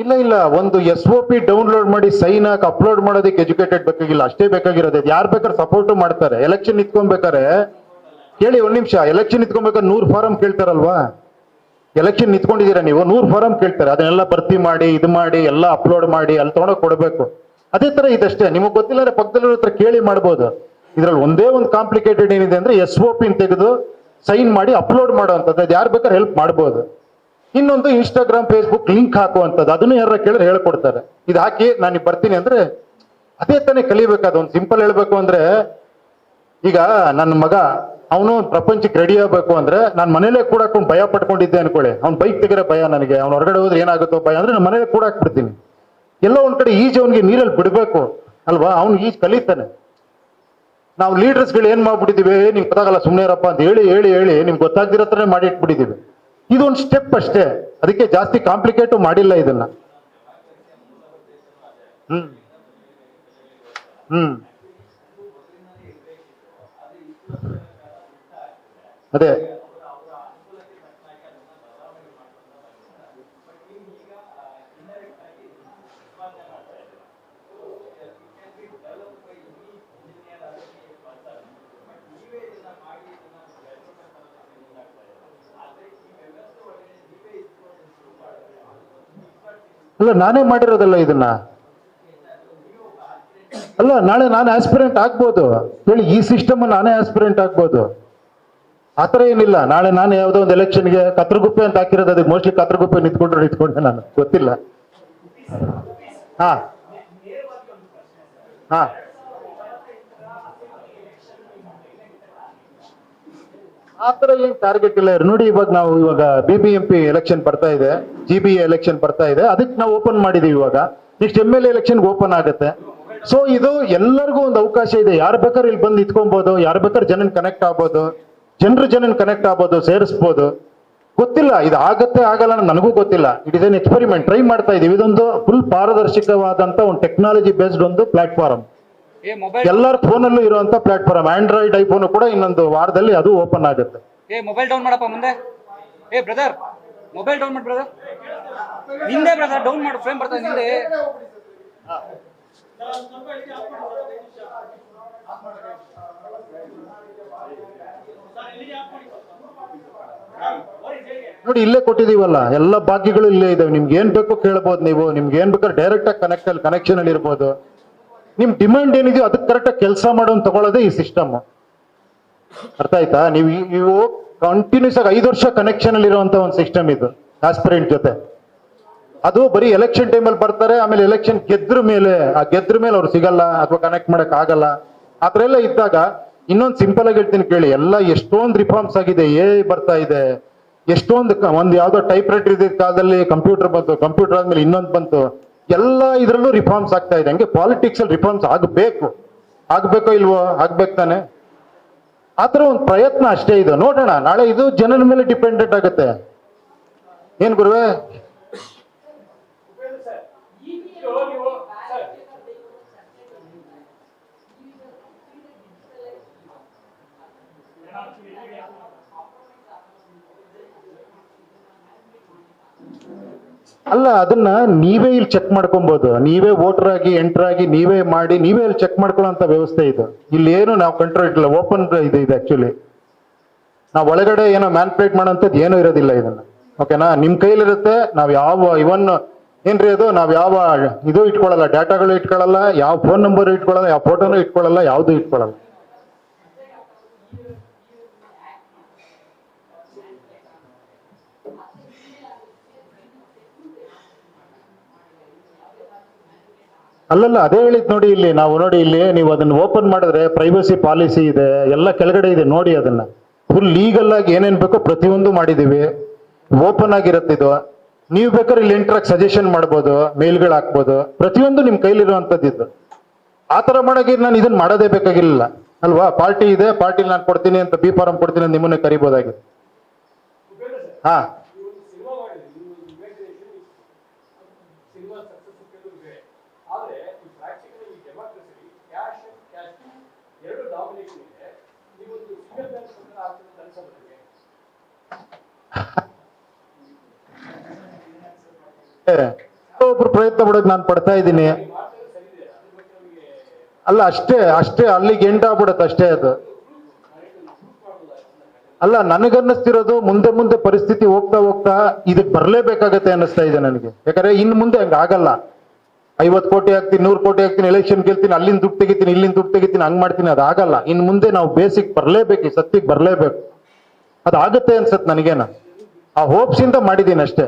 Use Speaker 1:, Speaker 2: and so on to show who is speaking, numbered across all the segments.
Speaker 1: ಇಲ್ಲ ಇಲ್ಲ, ಒಂದು SOP ಡೌನ್ಲೋಡ್ ಮಾಡಿ ಸೈನ್ ಹಾಕಿ ಅಪ್ಲೋಡ್ ಮಾಡೋದಕ್ಕೆ ಎಜುಕೇಟೆಡ್ ಬೇಕಾಗಿಲ್ಲ, ಅಷ್ಟೇ ಬೇಕಾಗಿರೋದು. ಯಾರು ಬೇಕಾದ್ರೆ ಸಪೋರ್ಟ್ ಮಾಡ್ತಾರೆ. ಎಲೆಕ್ಷನ್ ನಿಂತ್ಕೊಬೇಕಾರೆ ಕೇಳಿ, ಒಂದ್ ನಿಮಿಷ, ಎಲೆಕ್ಷನ್ ನಿಂತ್ಕೊಬೇಕಾದ್ರೆ 100 ಫಾರಂ ಕೇಳ್ತಾರಲ್ವಾ? ಎಲೆಕ್ಷನ್ ನಿಂತ್ಕೊಂಡಿದ್ದೀರಾ ನೀವು, 100 ಫಾರಂ ಕೇಳ್ತಾರೆ. ಅದನ್ನೆಲ್ಲ ಭರ್ತಿ ಮಾಡಿ, ಇದು ಮಾಡಿ, ಎಲ್ಲ ಅಪ್ಲೋಡ್ ಮಾಡಿ ಅಲ್ಲಿ ತಗೊಂಡೋಗಿ ಕೊಡಬೇಕು. ಅದೇ ತರ ಇದಷ್ಟೇ. ನಿಮಗೆ ಗೊತ್ತಿಲ್ಲ ಅಂದ್ರೆ ಪಕ್ಕದಲ್ಲಿರೋ ಹತ್ರ ಕೇಳಿ ಮಾಡ್ಬೋದು. ಇದ್ರಲ್ಲಿ ಒಂದೇ ಒಂದು ಕಾಂಪ್ಲಿಕೇಟೆಡ್ ಏನಿದೆ ಅಂದ್ರೆ SOP ತೆಗೆದು ಸೈನ್ ಮಾಡಿ ಅಪ್ಲೋಡ್ ಮಾಡುವಂಥದ್ದು. ಅದು ಯಾರು ಬೇಕಾದ್ರೆ ಹೆಲ್ಪ್ ಮಾಡ್ಬೋದು. ಇನ್ನೊಂದು ಇನ್ಸ್ಟಾಗ್ರಾಮ್ ಫೇಸ್ಬುಕ್ ಲಿಂಕ್ ಹಾಕುವಂಥದ್ದು, ಅದನ್ನು ಯಾರ ಕೇಳಿದ್ರೆ ಹೇಳ್ಕೊಡ್ತಾರೆ. ಇದು ಹಾಕಿ ನಾನು ಬರ್ತೀನಿ ಅಂದ್ರೆ ಅದೇ ತಾನೇ ಕಲಿಬೇಕಾದ. ಒಂದು ಸಿಂಪಲ್ ಹೇಳ್ಬೇಕು ಅಂದ್ರೆ, ಈಗ ನನ್ನ ಮಗ ಅವನು ಪ್ರಪಂಚಕ್ಕೆ ರೆಡಿ ಆಗಬೇಕು ಅಂದ್ರೆ ನಾನು ಮನೇಲೆ ಕೂಡ ಭಯ ಪಟ್ಕೊಂಡಿದ್ದೆ ಅನ್ಕೊಳ್ಳಿ. ಅವ್ನು ಬೈಕ್ ತೆಗೆರೆ ಭಯ ನನಗೆ, ಅವ್ನು ಹೊರಗಡೆ ಹೋದ್ರೆ ಏನಾಗುತ್ತೋ ಭಯ ಅಂದ್ರೆ ನಾನು ಮನೇಲೆ ಕೂಡ ಹಾಕ್ಬಿಡ್ತೀನಿ. ಎಲ್ಲೋ ಒಂದ್ ಕಡೆ ಈಜು ಅವನಿಗೆ ನೀರಲ್ಲಿ ಬಿಡ್ಬೇಕು ಅಲ್ವಾ, ಅವ್ನು ಈಜು ಕಲಿತಾನೆ. ನಾವು ಲೀಡರ್ಸ್ಗಳು ಏನ್ ಮಾಡ್ಬಿಟ್ಟಿದೀವಿ, ನಿಮ್ಗೆ ಗೊತ್ತಾಗಲ್ಲ ಸುಮ್ಮನೆ ಇರಪ್ಪ ಅಂತ ಹೇಳಿ ಹೇಳಿ ಹೇಳಿ ನಿಮ್ಗೆ ಗೊತ್ತಾಗ್ದಿರತ್ರೇ ಮಾಡಿ ಇಟ್ಬಿಟ್ಟಿದೀವಿ. ಇದೊಂದು ಸ್ಟೆಪ್ ಅಷ್ಟೇ, ಅದಕ್ಕೆ ಜಾಸ್ತಿ ಕಾಂಪ್ಲಿಕೇಟು ಮಾಡಿಲ್ಲ ಇದನ್ನ. ಹ್ಮ್ ಹ್ಮ್ ಅದೇ ಅಲ್ಲ, ನಾನೇ ಮಾಡಿರೋದಲ್ಲ ಇದನ್ನ. ಅಲ್ಲ, ನಾಳೆ ನಾನು ಆಸ್ಪಿರೆಂಟ್ ಆಗ್ಬೋದು ಹೇಳಿ, ಈ ಸಿಸ್ಟಮ್ ನಾನೇ ಆಸ್ಪಿರೆಂಟ್ ಆಗ್ಬೋದು. ಆತರ ಏನಿಲ್ಲ. ನಾಳೆ ನಾನು ಯಾವುದೋ ಒಂದು ಎಲೆಕ್ಷನ್ಗೆ ಕತ್ರಗುಪ್ಪೆ ಅಂತ ಹಾಕಿರೋದು, ಅದಕ್ಕೆ ಮೋಸ್ಟ್ಲಿ ಕತ್ರಗುಪ್ಪೆ ನಿಂತ್ಕೊಂಡೆ ನಾನು, ಗೊತ್ತಿಲ್ಲ. ಹಾ ಹಾ ಆತರ ಏನ್ ಟಾರ್ಗೆಟ್ ಇಲ್ಲ ನೋಡಿ. ಇವಾಗ BBMP ಎಲೆಕ್ಷನ್ ಬರ್ತಾ ಇದೆ, GBA ಎಲೆಕ್ಷನ್ ಬರ್ತಾ ಇದೆ, ಅದಕ್ಕೆ ನಾವು ಓಪನ್ ಮಾಡಿದೀವಿ. ಇವಾಗ ನೆಕ್ಸ್ಟ್ MLA ಎಲೆಕ್ಷನ್ ಓಪನ್ ಆಗುತ್ತೆ. ಸೊ ಇದು ಎಲ್ಲರಿಗೂ ಒಂದು ಅವಕಾಶ ಇದೆ. ಯಾರು ಬೇಕಾದ್ರೆ ಇಲ್ಲಿ ಬಂದು ನಿಂತ್ಕೊಬಹುದು, ಯಾರು ಬೇಕಾದ್ರೆ ಜನನ್ ಕನೆಕ್ಟ್ ಆಗ್ಬೋದು, ಜನನ್ ಕನೆಕ್ಟ್ ಆಗ್ಬೋದು, ಸೇರಿಸ್ಬೋದು. ಗೊತ್ತಿಲ್ಲ ಇದು ಆಗತ್ತೆ ಆಗಲ್ಲ ನನಗೂ ಗೊತ್ತಿಲ್ಲ. It is N experiment, try ಮಾಡ್ತಾ ಇದೀವಿ. ಇದೊಂದು ಫುಲ್ ಪಾರದರ್ಶಕವಾದಂತ ಒಂದು ಟೆಕ್ನಾಲಜಿ ಬೇಸ್ಡ್ ಒಂದು ಪ್ಲಾಟ್ಫಾರ್ಮ್, ಎಲ್ಲರ ಫೋನಲ್ಲೂ ಇರುವಂತ ಪ್ಲಾಟ್ಫಾರ್ಮ್. ಆಂಡ್ರಾಯ್ಡ್, ಐಫೋನ್ ಕೂಡ ಇನ್ನೊಂದು ವಾರದಲ್ಲಿ ಅದು ಓಪನ್ ಆಗುತ್ತೆ.
Speaker 2: ಮೊಬೈಲ್ ಡೌನ್ ಮಾಡಪ್ಪ ಮುಂದೆ. ಬ್ರದರ್ ಮೊಬೈಲ್ ಡೌನ್ ಮಾಡಿ ಬ್ರದರ್, ನಿಂದೆ ಬ್ರದರ್ ಡೌನ್ ಮಾಡು, ಫ್ರೇಮ್ ಬರ್ತದೆ ನಿಂದೆ.
Speaker 1: ನೋಡಿ, ಇಲ್ಲೇ ಕೊಟ್ಟಿದೀವಲ್ಲ, ಎಲ್ಲ ಭಾಗ್ಯಗಳು ಇಲ್ಲೇ ಇದಾವೆ. ನಿಮ್ಗೆ ಏನ್ ಬೇಕೋ ಕೇಳ್ಬೋದು ನೀವು. ನಿಮ್ಗೆ ಏನ್ ಬೇಕಾದ್ರೆ ಡೈರೆಕ್ಟ್ ಆಗಿ ಕನೆಕ್ಷನ್ ಅಲ್ಲಿ ಇರ್ಬೋದು. ನಿಮ್ ಡಿಮ್ಯಾಂಡ್ ಏನಿದೆಯೋ ಅದಕ್ಕೆ ಕರೆಕ್ಟ್ ಆಗಿ ಕೆಲಸ ಮಾಡೋನ್ ತಗೊಳ್ಳೋದೇ ಈ ಸಿಸ್ಟಮ್. ಅರ್ಥ ಆಯ್ತಾ? ನೀವು ಕಂಟಿನ್ಯೂಸ್ ಆಗಿ 5 ವರ್ಷ ಕನೆಕ್ಷನ್ ಅಲ್ಲಿ ಇರುವಂತ ಒಂದು ಸಿಸ್ಟಮ್ ಇದು, ಆಸ್ಪಿರೆಂಟ್ ಜೊತೆ. ಅದು ಬರೀ ಎಲೆಕ್ಷನ್ ಟೈಮಲ್ಲಿ ಬರ್ತಾರೆ, ಆಮೇಲೆ ಎಲೆಕ್ಷನ್ ಗೆದ್ರ ಮೇಲೆ ಅವ್ರು ಸಿಗಲ್ಲ ಅಥವಾ ಕನೆಕ್ಟ್ ಮಾಡಕ್ ಆಗಲ್ಲ. ಆತರ ಎಲ್ಲ ಇದ್ದಾಗ ಇನ್ನೊಂದು ಸಿಂಪಲ್ ಆಗಿ ಹೇಳ್ತೀನಿ ಕೇಳಿ. ಎಲ್ಲ ಎಷ್ಟೊಂದು ರಿಫಾರ್ಮ್ಸ್ ಆಗಿದೆ, AI ಬರ್ತಾ ಇದೆ, ಎಷ್ಟೊಂದು ಒಂದು ಯಾವ್ದೋ ಟೈಪ್ ರೈಟರ್ ಇದ್ದ ಕಾಲದಲ್ಲಿ ಕಂಪ್ಯೂಟರ್ ಬಂತು, ಕಂಪ್ಯೂಟರ್ ಆದ್ಮೇಲೆ ಇನ್ನೊಂದು ಬಂತು. ಎಲ್ಲ ಇದ್ರಲ್ಲೂ ರಿಫಾರ್ಮ್ಸ್ ಆಗ್ತಾ ಇದೆ. ಹಂಗೆ ಪಾಲಿಟಿಕ್ಸ್ ಅಲ್ಲಿ ರಿಫಾರ್ಮ್ಸ್ ಆಗ್ಬೇಕೋ ಇಲ್ವೋ? ಆಗ್ಬೇಕು ತಾನೆ. ಆತರ ಒಂದು ಪ್ರಯತ್ನ ಅಷ್ಟೇ ಇದು. ನೋಡೋಣ, ನಾಳೆ ಇದು ಜನರ ಮೇಲೆ ಡಿಪೆಂಡೆಂಟ್ ಆಗುತ್ತೆ. ಏನ್ ಗುರುವೆ? ಅಲ್ಲ, ಅದನ್ನ ನೀವೇ ಇಲ್ಲಿ ಚೆಕ್ ಮಾಡ್ಕೊಬಹುದು. ನೀವೇ ವೋಟರ್ ಆಗಿ ಎಂಟರ್ ಆಗಿ ನೀವೇ ಮಾಡಿ ನೀವೇ ಇಲ್ಲಿ ಚೆಕ್ ಮಾಡ್ಕೊಳ್ಳೋ ವ್ಯವಸ್ಥೆ ಇದು. ಇಲ್ಲಿ ಏನು ನಾವು ಕಂಟ್ರೋಲ್ ಇಟ್ಟಿಲ್ಲ, ಓಪನ್ ಇದು ಆಕ್ಚುಲಿ. ನಾವು ಒಳಗಡೆ ಏನೋ ಮ್ಯಾನ್ಪ್ಲೇಟ್ ಮಾಡೋಂಥದ್ದು ಏನೂ ಇರೋದಿಲ್ಲ ಇದನ್ನ. ಓಕೆನಾ? ನಿಮ್ ಕೈಲಿರುತ್ತೆ. ನಾವು ಯಾವ ಇವನ್ ಏನ್ರಿ ಅದು, ನಾವು ಯಾವ ಇದು ಇಟ್ಕೊಳ್ಳಲ್ಲ, ಡಾಟಾಗಳು ಇಟ್ಕೊಳ್ಳಲ್ಲ, ಯಾವ ಫೋನ್ ನಂಬರ್ ಇಟ್ಕೊಳ್ಳಲ್ಲ, ಯಾವ ಫೋಟೋನು ಇಟ್ಕೊಳ್ಳಲ್ಲ, ಯಾವ್ದು ಇಟ್ಕೊಳ್ಳಲ್ಲ. ಅಲ್ಲಲ್ಲ, ಅದೇ ಹೇಳಿದ್ ನೋಡಿ. ಇಲ್ಲಿ ನಾವು ನೋಡಿ, ಇಲ್ಲಿ ನೀವು ಅದನ್ನ ಓಪನ್ ಮಾಡಿದ್ರೆ ಪ್ರೈವಸಿ ಪಾಲಿಸಿ ಇದೆ, ಎಲ್ಲ ಕೆಳಗಡೆ ಇದೆ ನೋಡಿ. ಅದನ್ನ ಫುಲ್ ಲೀಗಲ್ ಆಗಿ ಏನೇನ್ ಬೇಕೋ ಪ್ರತಿಯೊಂದು ಮಾಡಿದೀವಿ. ಓಪನ್ ಆಗಿರುತ್ತೆ ಇದು. ನೀವು ಬೇಕಾದ್ರೆ ಇಲ್ಲಿ ಎಂಟ್ರಾಗಿ ಸಜೆಷನ್ ಮಾಡ್ಬೋದು, ಮೇಲ್ಗಳು ಹಾಕ್ಬೋದು, ಪ್ರತಿಯೊಂದು ನಿಮ್ ಕೈಲಿರುವಂತದ್ದು ಇದು. ಆತರ ಮಾಡಕ್ಕೆ ನಾನು ಇದನ್ನ ಮಾಡೋದೇ ಬೇಕಾಗಿಲ್ಲ ಅಲ್ವಾ? ಪಾರ್ಟಿ ಇದೆ, ಪಾರ್ಟಿಲಿ ನಾನು ಕೊಡ್ತೀನಿ ಅಂತ B ಫಾರಂ ಕೊಡ್ತೀನಿ ಅಂತ ನಿಮ್ಮನ್ನೇ ಕರಿಬೋದಾಗಿದೆ. ಹಾ ಒಬ್ರು ಪ್ರಯತ್ನ ಪಡೋಕೆ ನಾನು ಪಡ್ತಾ ಇದ್ದೀನಿ. ಅಲ್ಲ ಅಷ್ಟೇ ಅಷ್ಟೇ, ಅಲ್ಲಿಗೆ ಎಂಟಾಗ್ಬಿಡತ್ತೆ ಅಷ್ಟೇ ಅದು. ಅಲ್ಲ, ನನಗನ್ನಿಸ್ತಿರೋದು ಮುಂದೆ ಮುಂದೆ ಪರಿಸ್ಥಿತಿ ಹೋಗ್ತಾ ಹೋಗ್ತಾ ಇದಕ್ಕೆ ಬರ್ಲೇಬೇಕಾಗತ್ತೆ ಅನ್ನಿಸ್ತಾ ಇದೆ ನನಗೆ. ಯಾಕಂದ್ರೆ ಇನ್ನು ಮುಂದೆ ಹಂಗ ಆಗಲ್ಲ. 50 ಕೋಟಿ ಹಾಕ್ತೀನಿ, 100 ಕೋಟಿ ಹಾಕ್ತೀನಿ, ಎಲೆಕ್ಷನ್ ಗೆಲ್ತೀನಿ, ಅಲ್ಲಿಂದ ದುಡ್ಡು ತೆಗಿತೀನಿ, ಇಲ್ಲಿಂದ ದುಡ್ಡು ತೆಗಿತೀನಿ, ಹಂಗ್ ಮಾಡ್ತೀನಿ, ಅದಾಗಲ್ಲ. ಇನ್ನು ಮುಂದೆ ನಾವು ಬೇಸಿಕ್ ಬರ್ಲೇಬೇಕು, ಈ ಸತ್ಯಕ್ಕೆ ಬರ್ಲೇಬೇಕು. ಅದಾಗತ್ತೆ ಅನ್ಸತ್ ನನಗೇನ. ಆ ಹೋಪ್ಸ್ ಇಂದ ಮಾಡಿದ್ದೀನಿ ಅಷ್ಟೇ.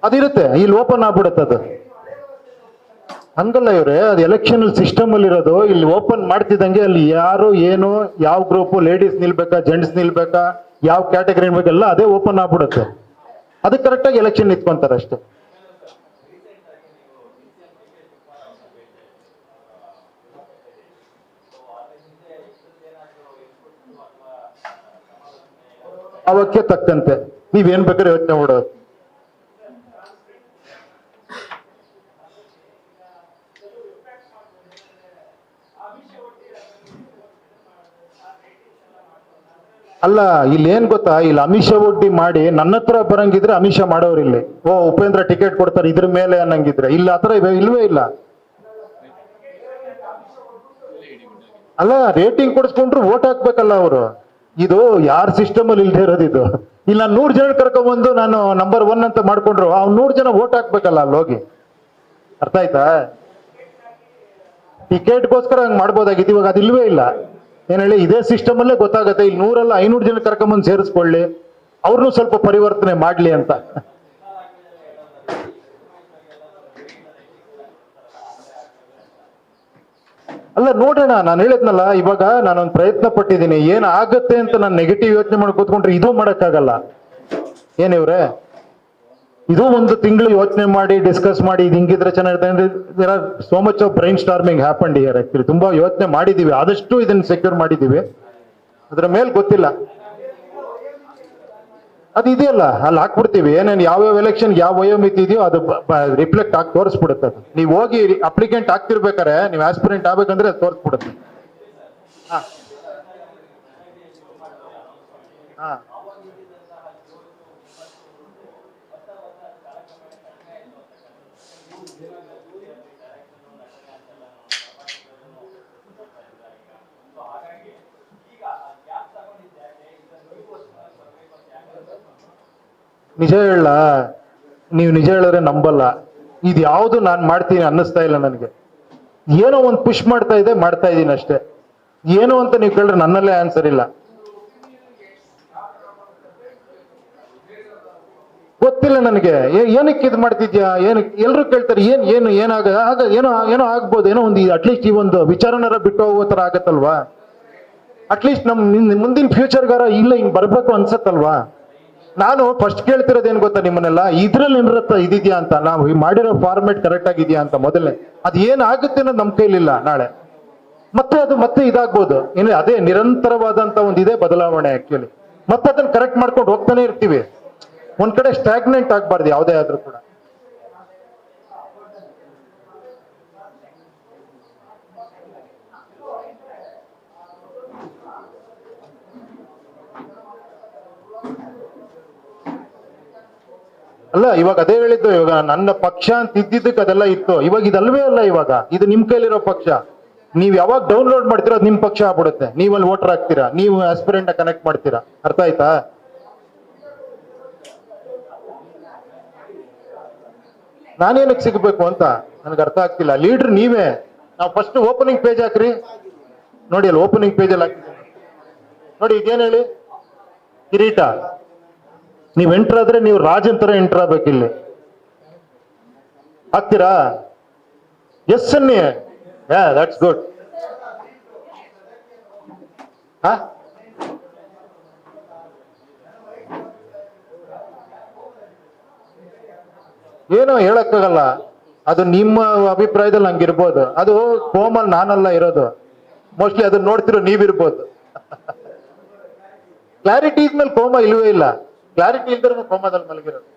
Speaker 1: ಅದಿರುತ್ತೆ, ಇಲ್ಲಿ ಓಪನ್ ಆಗ್ಬಿಡುತ್ತೆ ಅದು. ಹಂಗಲ್ಲ ಇವ್ರೆ, ಅದು ಎಲೆಕ್ಷನ್ ಸಿಸ್ಟಮ್ ಅಲ್ಲಿ ಇರೋದು. ಇಲ್ಲಿ ಓಪನ್ ಮಾಡ್ತಿದ್ದಂಗೆ ಅಲ್ಲಿ ಯಾರು ಏನು, ಯಾವ ಗ್ರೂಪ್, ಲೇಡೀಸ್ ನಿಲ್ಬೇಕಾ, ಜೆಂಟ್ಸ್ ನಿಲ್ಬೇಕಾ, ಯಾವ ಕ್ಯಾಟಗರಿ ನಿಲ್ಬೇಕೆಲ್ಲ ಅದೇ ಓಪನ್ ಆಗ್ಬಿಡುತ್ತೆ. ಅದಕ್ಕೆ ಕರೆಕ್ಟಾಗಿ ಎಲೆಕ್ಷನ್ ನಿಂತ್ಕೊಂತಾರೆ ಅಷ್ಟೇ. ಅವಕ್ಕೆ ತಕ್ಕಂತೆ ನೀವೇನ್ ಬೇಕಾದ್ರೆ ಯೋಚನೆ ಮಾಡೋದು. ಅಲ್ಲ, ಇಲ್ಲಿ ಏನ್ ಗೊತ್ತಾ, ಇಲ್ಲಿ ಅಮಿಷ ಒಡ್ಡಿ ಮಾಡಿ ನನ್ನ ಹತ್ರ ಬರಂಗಿದ್ರೆ ಅಮಿಷ ಮಾಡೋರು ಇಲ್ಲಿ. ಓ, ಉಪೇಂದ್ರ ಟಿಕೆಟ್ ಕೊಡ್ತಾರೆ ಇದ್ರ ಮೇಲೆ ಅನ್ನಂಗಿದ್ರೆ. ಇಲ್ಲ ಆತರ ಇಲ್ವೇ ಇಲ್ಲ. ಅಲ್ಲ, ರೇಟಿಂಗ್ ಕೊಡಿಸ್ಕೊಂಡ್ರು ಓಟ್ ಹಾಕ್ಬೇಕಲ್ಲ ಅವರು. ಇದು ಯಾರ ಸಿಸ್ಟಮ್ ಅಲ್ಲಿ ಇಲ್ದೇ ಇರೋದು ಇದು. ಇಲ್ಲ 100 ಜನ ಕರ್ಕೊಂಡ್ಬಂದು ನಾನು ನಂಬರ್ 1 ಅಂತ ಮಾಡ್ಕೊಂಡ್ರು, ಅವ್ನು 100 ಜನ ಓಟ್ ಹಾಕ್ಬೇಕಲ್ಲ ಅಲ್ಲಿ ಹೋಗಿ. ಅರ್ಥ ಆಯ್ತಾ? ಟಿಕೆಟ್ಗೋಸ್ಕರ ಹಂಗ್ ಮಾಡ್ಬೋದಾಗಿತ್ತು, ಇವಾಗ ಅದು ಇಲ್ವೇ ಇಲ್ಲ. ಏನ್ ಹೇಳಿ, ಇದೇ ಸಿಸ್ಟಮ್ ಅಲ್ಲೇ ಗೊತ್ತಾಗತ್ತೆ. ಇಲ್ಲಿ 100 ಅಲ್ಲ 500 ಜನ ಕರ್ಕೊಂಬಂದು ಸೇರಿಸ್ಕೊಳ್ಳಿ, ಅವ್ರನ್ನೂ ಸ್ವಲ್ಪ ಪರಿವರ್ತನೆ ಮಾಡ್ಲಿ ಅಂತ. ಅಲ್ಲ ನೋಡೋಣ, ನಾನು ಹೇಳಿದ್ನಲ್ಲ, ಇವಾಗ ನಾನೊಂದು ಪ್ರಯತ್ನ ಪಟ್ಟಿದ್ದೀನಿ. ಏನ್ ಆಗತ್ತೆ ಅಂತ ನಾನು ನೆಗೆಟಿವ್ ಯೋಚನೆ ಮಾಡಿ ಕೂತ್ಕೊಂಡ್ರೆ ಇದು ಮಾಡಕ್ಕಾಗಲ್ಲ. ಏನಿವ್ರೆ, ಇದು ಒಂದು ತಿಂಗಳು ಯೋಚನೆ ಮಾಡಿ ಡಿಸ್ಕಸ್ ಮಾಡಿ ಇದು ಹಿಂಗಿದ್ರೆ ಚೆನ್ನಾಗಿರುತ್ತೆ. So much of brain storming happened here actually. ತುಂಬಾ ಯೋಚನೆ ಮಾಡಿದೀವಿ, ಆದಷ್ಟು ಇದನ್ನ ಸೆಕ್ಯೂರ್ ಮಾಡಿದೀವಿ. ಅದ್ರ ಮೇಲೆ ಗೊತ್ತಿಲ್ಲ, ಅದು ಇದೆಯಲ್ಲ ಅಲ್ಲಿ ಹಾಕ್ಬಿಡ್ತೀವಿ. ಏನೇನು ಯಾವ್ಯಾವ ಎಲೆಕ್ಷನ್ ಯಾವ ವಯೋಮಿತಿ ಇದೆಯೋ ಅದು ರಿಫ್ಲೆಕ್ಟ್ ಆಗಿ ತೋರಿಸ್ಬಿಡುತ್ತೆ ಅದು. ನೀವು ಹೋಗಿ ಅಪ್ಲಿಕೆಂಟ್ ಆಗ್ತಿರ್ಬೇಕಾರೆ, ನೀವು ಆಸ್ಪಿರೆಂಟ್ ಆಗ್ಬೇಕಂದ್ರೆ ಅದು ತೋರಿಸ್ಬಿಡುತ್ತೆ. ಹಾ ಹಾ ನಿಜ ಹೇಳ, ನೀವು ನಿಜ ಹೇಳಿದ್ರೆ ನಂಬಲ್ಲ. ಇದು ಯಾವುದು ನಾನು ಮಾಡ್ತೀನಿ ಅನ್ನಿಸ್ತಾ ಇಲ್ಲ ನನಗೆ. ಏನೋ ಒಂದು ಪುಷ್ ಮಾಡ್ತಾ ಇದ್ದೀನಿ ಅಷ್ಟೇ. ಏನೋ ಅಂತ ನೀವು ಕೇಳಿದ್ರೆ ನನ್ನಲ್ಲೇ ಆನ್ಸರ್ ಇಲ್ಲ. ಗೊತ್ತಿಲ್ಲ ನನಗೆ ಏನಕ್ಕೆ ಇದು ಮಾಡ್ತಿದ್ಯಾ, ಏನಕ್ಕೆ ಎಲ್ರು ಕೇಳ್ತಾರೆ. ಏನು ಏನೋ ಆಗ್ಬೋದು, ಏನೋ ಒಂದು ಅಟ್ಲೀಸ್ಟ್ ಈ ಒಂದು ವಿಚಾರನಾರ ಬಿಟ್ಟು ಹೋಗೋ ತರ ಆಗತ್ತಲ್ವಾ. ಅಟ್ಲೀಸ್ಟ್ ಮುಂದಿನ ಫ್ಯೂಚರ್ಗಾರ ಇಲ್ಲ ಹಿಂಗ್ ಬರ್ಬೇಕು ಅನ್ಸತ್ತಲ್ವಾ. ನಾನು ಫಸ್ಟ್ ಕೇಳ್ತಿರೋದು ಏನ್ ಗೊತ್ತಾ ನಿಮ್ಮನ್ನೆಲ್ಲ, ಇದ್ರಲ್ಲಿ ಏನಿರತ್ತ ಇದಿದ್ಯಾ ಅಂತ, ನಾವು ಮಾಡಿರೋ ಫಾರ್ಮೆಟ್ ಕರೆಕ್ಟ್ ಆಗಿದ್ಯಾ ಅಂತ. ಮೊದಲನೇ ಅದು ಏನ್ ಆಗುತ್ತೆ ಅನ್ನೋದು ನಮ್ ಕೈಲಿಲ್ಲ. ನಾಳೆ ಮತ್ತೆ ಇದಾಗ್ಬೋದು. ಏನು ಅದೇ ನಿರಂತರವಾದಂತ ಒಂದು ಇದೇ ಬದಲಾವಣೆ ಆಕ್ಚುಲಿ. ಮತ್ತೆ ಅದನ್ನ ಕರೆಕ್ಟ್ ಮಾಡ್ಕೊಂಡು ಹೋಗ್ತಾನೆ ಇರ್ತೀವಿ. ಒಂದ್ ಕಡೆ ಸ್ಟಾಗ್ನೆಂಟ್ ಆಗ್ಬಾರ್ದು ಯಾವುದೇ ಆದ್ರೂ ಕೂಡ. ಅಲ್ಲ, ಇವಾಗ ಅದೇ ಹೇಳಿದ್ದು. ಇವಾಗ ನನ್ನ ಪಕ್ಷ ಅಂತ ಇದ್ದಿದ್ದಕ್ಕೆ ಅದೆಲ್ಲ ಇತ್ತು. ಇವಾಗ ಇದಲ್ವೇ ಅಲ್ಲ. ಇವಾಗ ಇದು ನಿಮ್ ಕೈಲಿರೋ ಪಕ್ಷ. ನೀವ್ ಯಾವಾಗ ಡೌನ್ಲೋಡ್ ಮಾಡ್ತೀರಾ ಅದು ನಿಮ್ ಪಕ್ಷ ಆಗ್ಬಿಡುತ್ತೆ. ನೀವಲ್ಲಿ ವೋಟರ್ ಆಗ್ತೀರಾ, ನೀವು ಆಸ್ಪಿರೆಂಟ್ ಕನೆಕ್ಟ್ ಮಾಡ್ತೀರಾ. ಅರ್ಥ ಆಯ್ತಾ? ನಾನೇನಕ್ಕೆ ಸಿಗ್ಬೇಕು ಅಂತ ನನಗೆ ಅರ್ಥ ಆಗ್ತಿಲ್ಲ. ಲೀಡರ್ ನೀವೇ. ನಾವು ಫಸ್ಟ್ ಓಪನಿಂಗ್ ಪೇಜ್ ಹಾಕ್ರಿ ನೋಡಿ. ಅಲ್ಲಿ ಓಪನಿಂಗ್ ಪೇಜ್ ಅಲ್ಲಿ ಹಾಕಿದ್ದೀನಿ ನೋಡಿ. ಇದೇನು ಹೇಳಿ, ಕಿರೀಟ. ನೀವು ಎಂಟರ್ ಆದ್ರೆ ನೀವು ರಾಜನ್ ತರ ಎಂಟರ್ ಆಗ್ಬೇಕಿಲ್ಲಿ. ಆಗ್ತೀರಾ? ಎಸ್ ಅನ್ನಿ. That's good. ಏನೋ ಹೇಳಕ್ಕಾಗಲ್ಲ. ಅದು ನಿಮ್ಮ ಅಭಿಪ್ರಾಯದಲ್ಲಿ ಹಂಗಿರ್ಬೋದು. ಅದು ಕೋಮಲ್ ನಾನಲ್ಲ ಇರೋದು. ಮೋಸ್ಟ್ಲಿ ಅದನ್ನ ನೋಡ್ತಿರೋ ನೀವಿರ್ಬೋದು. ಕ್ಲಾರಿಟಿ ಇದ್ಮೇಲೆ ಕೋಮ ಇಲ್ವೇ ಇಲ್ಲ. ಕ್ಲಾರಿಟಿ ಇಲ್ದ್ರೆ ಕೋಮದಲ್ಲಿ ಮಲಗಿರೋದು.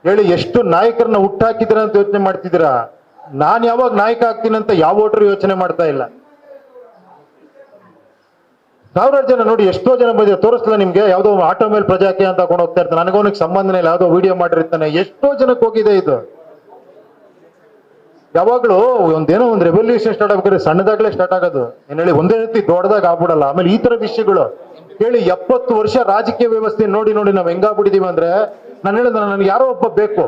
Speaker 1: ಹೇಳಿ, ಎಷ್ಟು ನಾಯಕರನ್ನ ಹುಟ್ಟಾಕಿದ್ದೀರಾ ಅಂತ ಯೋಚನೆ ಮಾಡ್ತಿದ್ದೀರಾ? ನಾನ್ ಯಾವಾಗ ನಾಯಕ ಆಗ್ತೀನಿ ಅಂತ ಯಾವ ವೋಟರ್ ಯೋಚನೆ ಮಾಡ್ತಾ ಇಲ್ಲ. ಸಾವಿರಾರು ಜನ ನೋಡಿ, ಎಷ್ಟೋ ಜನ ಬಂದಿದೆ, ತೋರಿಸ್ತಿಲ್ಲ ನಿಮ್ಗೆ, ಯಾವ್ದೋ ಆಟೋ ಮೇಲೆ ಪ್ರಜಾಕೀಯ ಅಂತ ಕೊಂಡು ಹೋಗ್ತಾ ಇರ್ತಾನೆ, ನನಗೋನಿಗೆ ಸಂಬಂಧನೇ ಇಲ್ಲ, ಯಾವ್ದೋ ವಿಡಿಯೋ ಮಾಡಿರ್ತಾನೆ, ಎಷ್ಟೋ ಜನಕ್ಕೆ ಹೋಗಿದೆ ಇದು. ಯಾವಾಗ್ಲೂ ಒಂದೇನೋ ಒಂದು ರೆವಲ್ಯೂಷನ್ ಸ್ಟಾರ್ಟ್ ಆಗ್ಬೇಕಾದ್ರೆ ಸಣ್ಣದಾಗ್ಲೇ ಸ್ಟಾರ್ಟ್ ಆಗೋದು, ಏನ್ ಹೇಳಿ, ಒಂದೇ ರೀತಿ ದೊಡ್ಡದಾಗ ಆಗ್ಬಿಡಲ್ಲ. ಆಮೇಲೆ ಈ ತರ ವಿಷಯಗಳು ಕೇಳಿ, 70 ವರ್ಷ ರಾಜಕೀಯ ವ್ಯವಸ್ಥೆ ನೋಡಿ ನೋಡಿ ನಾವ್ ಹೆಂಗಾಗ್ಬಿಟ್ಟಿದೀವಿ ಅಂದ್ರೆ, ನಾನು ಹೇಳಿದ ನನಗೆ ಯಾರೋ ಒಬ್ಬ ಬೇಕು,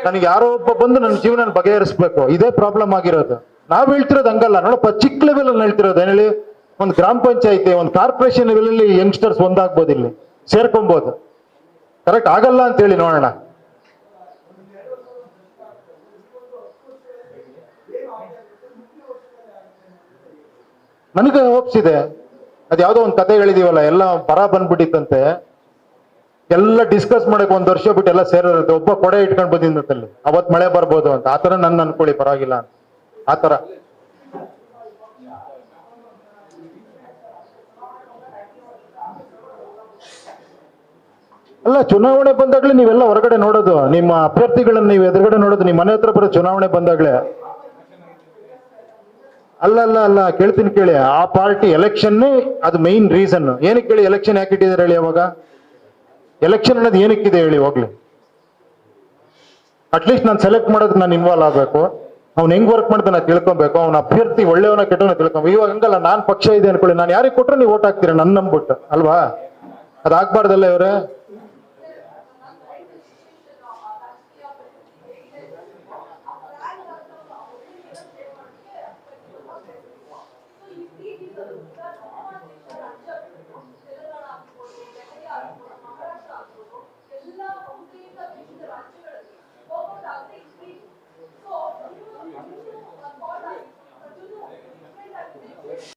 Speaker 1: ನನಗೆ ಯಾರೋ ಒಬ್ಬ ಬಂದು ನನ್ನ ಜೀವನ ಬಗೆಹರಿಸ್ಬೇಕು, ಇದೇ ಪ್ರಾಬ್ಲಮ್ ಆಗಿರೋದು. ನಾವ್ ಹೇಳ್ತಿರೋದು ಹಂಗಲ್ಲ ನೋಡಪ್ಪ, ಚಿಕ್ಕ ಲೆವೆಲ್ ಅಲ್ಲಿ ಹೇಳ್ತಿರೋದು. ಏನ್ ಹೇಳಿ, ಒಂದು ಗ್ರಾಮ ಪಂಚಾಯತಿ, ಒಂದು ಕಾರ್ಪೊರೇಷನ್ ಲೆವೆಲ್ ಅಲ್ಲಿ ಯಂಗ್ಸ್ಟರ್ಸ್ ಒಂದಾಗ್ಬೋದು, ಇಲ್ಲಿ ಸೇರ್ಕೊಬಹುದು. ಕರೆಕ್ಟ್ ಆಗಲ್ಲ ಅಂತ ಹೇಳಿ ನೋಡೋಣ. ನನಗೆ ಹೋಪ್ಸ್ ಇದೆ. ಅದ್ ಯಾವ್ದೋ ಒಂದು ಕತೆ ಹೇಳಿದೀವಲ್ಲ, ಎಲ್ಲ ಬರ ಬಂದ್ಬಿಟ್ಟಿತ್ತಂತೆ, ಎಲ್ಲ ಡಿಸ್ಕಸ್ ಮಾಡಕ್ 1 ವರ್ಷ ಬಿಟ್ಟು ಎಲ್ಲ ಸೇರಿರುತ್ತೆ, ಒಬ್ಬ ಕೊಡೆ ಇಟ್ಕೊಂಡು ಬಂದಿದ್ದಲ್ಲಿ ಅವತ್ ಮಳೆ ಬರ್ಬೋದು ಅಂತ. ಆತರ ನನ್ನ ಅನ್ಕೊಳ್ಳಿ, ಪರವಾಗಿಲ್ಲ ಅಂತ. ಆತರ ಅಲ್ಲ, ಚುನಾವಣೆ ಬಂದಾಗ್ಲೇ ನೀವೆಲ್ಲ ಹೊರಗಡೆ ನೋಡೋದು, ನಿಮ್ಮ ಅಭ್ಯರ್ಥಿಗಳನ್ನ ನೀವು ಎದುರುಗಡೆ ನೋಡೋದು, ನಿಮ್ಮ ಮನೆ ಹತ್ರ ಬರೋ ಚುನಾವಣೆ ಬಂದಾಗ್ಲೇ. ಅಲ್ಲ ಅಲ್ಲ ಅಲ್ಲ, ಕೇಳ್ತೀನಿ ಕೇಳಿ, ಆ ಪಾರ್ಟಿ ಎಲೆಕ್ಷನ್ನೇ ಅದು ಮೈನ್ ರೀಸನ್. ಏನಕ್ಕೆ ಕೇಳಿ, ಎಲೆಕ್ಷನ್ ಯಾಕೆ ಇಟ್ಟಿದ್ದಾರೆ ಹೇಳಿ? ಅವಾಗ ಎಲೆಕ್ಷನ್ ಅನ್ನೋದು ಏನಕ್ಕಿದೆ ಹೇಳಿ ಹೋಗ್ಲಿ? ಅಟ್ಲೀಸ್ಟ್ ನಾನು ಸೆಲೆಕ್ಟ್ ಮಾಡೋದಕ್ಕೆ ನಾನು ಇನ್ವಾಲ್ವ್ ಆಗಬೇಕು, ಅವ್ನು ಹೆಂಗ್ ವರ್ಕ್ ಮಾಡ್ತಾನೆ ತಿಳ್ಕೊಬೇಕು, ಅವ್ನ ಅಭ್ಯರ್ಥಿ ಒಳ್ಳೆಯವನ ಕೆಟ್ಟವನ ತಿಳ್ಕೊಬೇಕು. ಇವಾಗ ಹಂಗಲ್ಲ, ನಾನ್ ಪಕ್ಷ ಇದೆ ಅನ್ಕೊಳ್ಳಿ, ನಾನು ಯಾರಿಗೆ ಕೊಟ್ಟರು ನೀವು ಓಟ್ ಹಾಕ್ತೀರಾ ನನ್ನ ನಂಬಿಟ್ಟು ಅಲ್ವಾ? ಅದಾಗ್ಬಾರ್ದಲ್ಲ ಇವ್ರೆ.